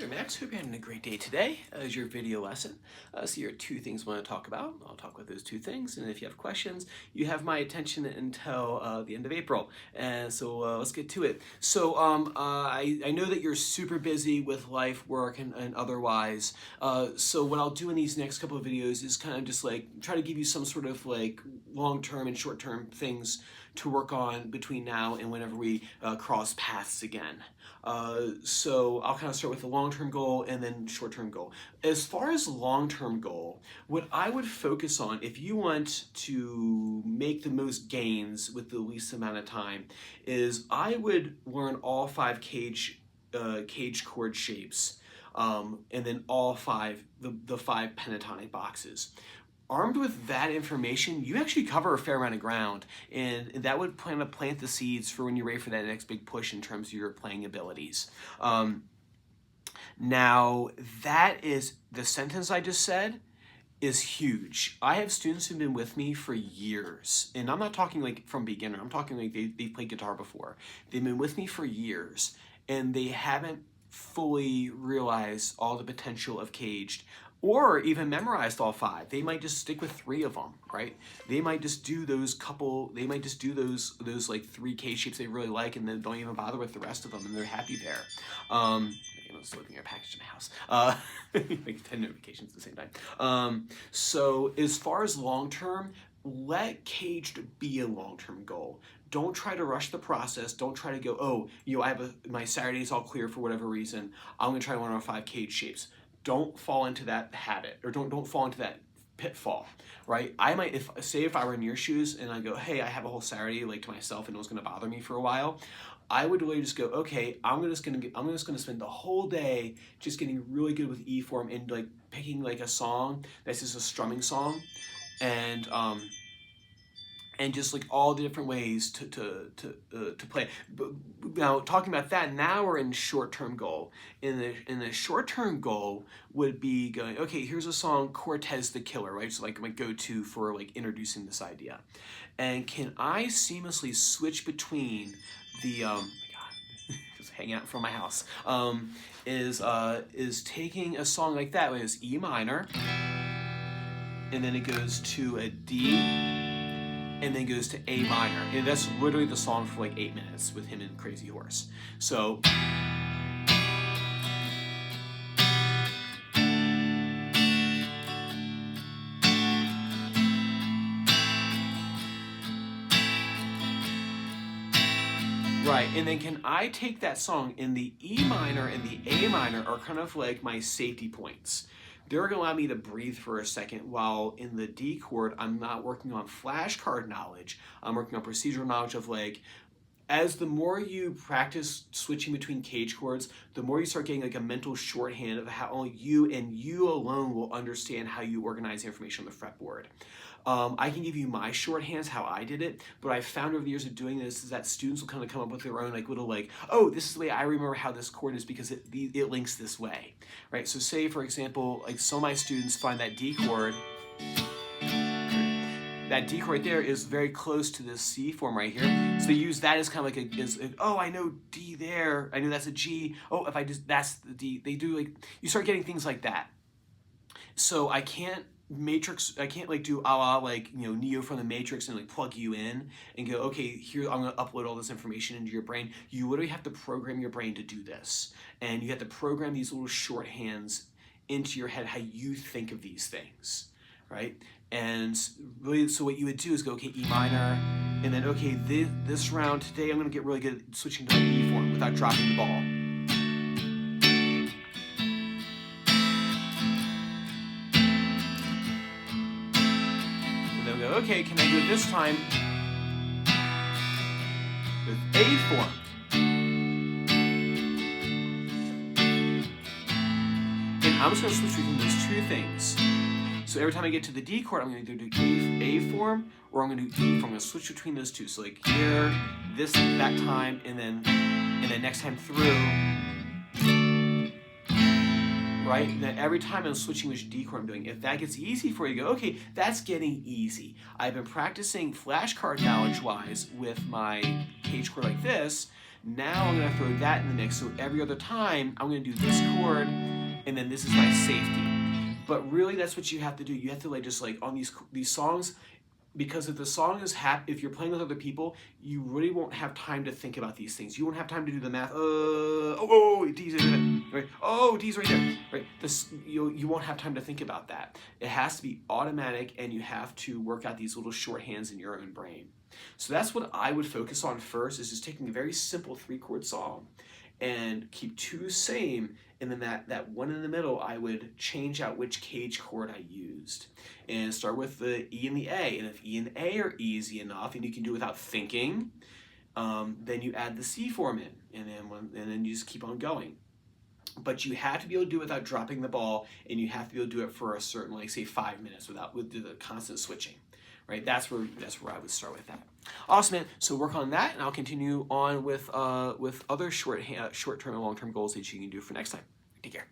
Max. Hope you're having a great day today as your video lesson. So here are two things I want to talk about. I'll talk about those two things, and if you have questions, you have my attention until the end of April. And so let's get to it. So I know that you're super busy with life, work, and otherwise. So what I'll do in these next couple of videos is kind of just like try to give you some sort of like long-term and short-term things to work on between now and whenever we cross paths again. So I'll kind of start with the long-term goal and then short-term goal. As far as long-term goal, what I would focus on if you want to make the most gains with the least amount of time is I would learn all 5 cage chord shapes and then all 5, the 5 pentatonic boxes. Armed with that information, you actually cover a fair amount of ground, and that would plant the seeds for when you're ready for that next big push in terms of your playing abilities. Now, that is, the sentence I just said is huge. I have students who've been with me for years, and I'm not talking like from beginner, I'm talking like they've played guitar before. They've been with me for years, and they haven't fully realized all the potential of caged, or even memorized all 5. They might just stick with 3 of them, right? They might just do those like 3 cage shapes they really like, and then don't even bother with the rest of them, and they're happy there. Just looking at a package in my house. Like 10 notifications at the same time. So as far as long-term, let caged be a long-term goal. Don't try to rush the process. Don't try to go, oh, I have my Saturday's all clear for whatever reason. I'm gonna try to learn our 5 cage shapes. Don't fall into that habit, or don't fall into that pitfall, right? I might, if I were in your shoes and I go, hey, I have a whole Saturday like to myself and it was gonna bother me for a while, I would really just go, okay, I'm just gonna spend the whole day just getting really good with E form and like picking like a song that's just a strumming song, and just like all the different ways to play. But now talking about that, now we're in short-term goal. In the short-term goal would be going, okay, here's a song, Cortez the Killer, right? So like my go-to for like introducing this idea. And can I seamlessly switch between the, oh my God, just hanging out from my house, is taking a song like that, which is E minor, and then it goes to a D, and then goes to A minor. And that's literally the song for like 8 minutes with him and Crazy Horse. So, right, and then can I take that song, and the E minor and the A minor are kind of like my safety points. They're going to allow me to breathe for a second, while in the D chord, I'm not working on flashcard knowledge. I'm working on procedural knowledge of like, as the more you practice switching between cage chords, the more you start getting like a mental shorthand of how only you and you alone will understand how you organize information on the fretboard. I can give you my shorthands, how I did it, but I found over the years of doing this is that students will kind of come up with their own like little like, oh, this is the way I remember how this chord is because it links this way, right? So say, for example, like some of my students find that D chord, there is very close to this C form right here. So they use that as kind of like oh, I know D there. I know that's a G. Oh, if I just, that's the D. They do like, you start getting things like that. So I can't like do a la like, Neo from the Matrix and like plug you in and go, okay, here, I'm gonna upload all this information into your brain. You literally have to program your brain to do this. And you have to program these little shorthands into your head, how you think of these things, right? And really, so what you would do is go, okay, E minor, and then, okay, this round today, I'm gonna get really good at switching to my E form without dropping the ball. Go, okay, can I do it this time with A form? And I'm just going to switch between those 2 things. So every time I get to the D chord, I'm going to do A form, or I'm going to do E form. I'm going to switch between those 2. So like here, that time, and then next time through. Right? And then every time I'm switching which D chord I'm doing, if that gets easy for you, go, okay, that's getting easy. I've been practicing flashcard knowledge-wise with my cage chord like this. Now I'm going to throw that in the mix. So every other time, I'm going to do this chord, and then this is my safety. But really, that's what you have to do. You have to like just like on these songs, because if the song is if you're playing with other people, you really won't have time to think about these things. You won't have time to do the math. D's right there, right? Oh, D's right there, right? You won't have time to think about that. It has to be automatic, and you have to work out these little shorthands in your own brain. So that's what I would focus on first, is just taking a very simple 3-chord song and keep 2 same, and then that one in the middle, I would change out which cage chord I used. And start with the E and the A, and if E and A are easy enough, and you can do it without thinking, then you add the C form in, and then you just keep on going. But you have to be able to do it without dropping the ball, and you have to be able to do it for a certain, like say 5 minutes with the constant switching. Right, that's where I would start with that. Awesome, man. So work on that, and I'll continue on with other short-term and long-term goals that you can do for next time. Take care.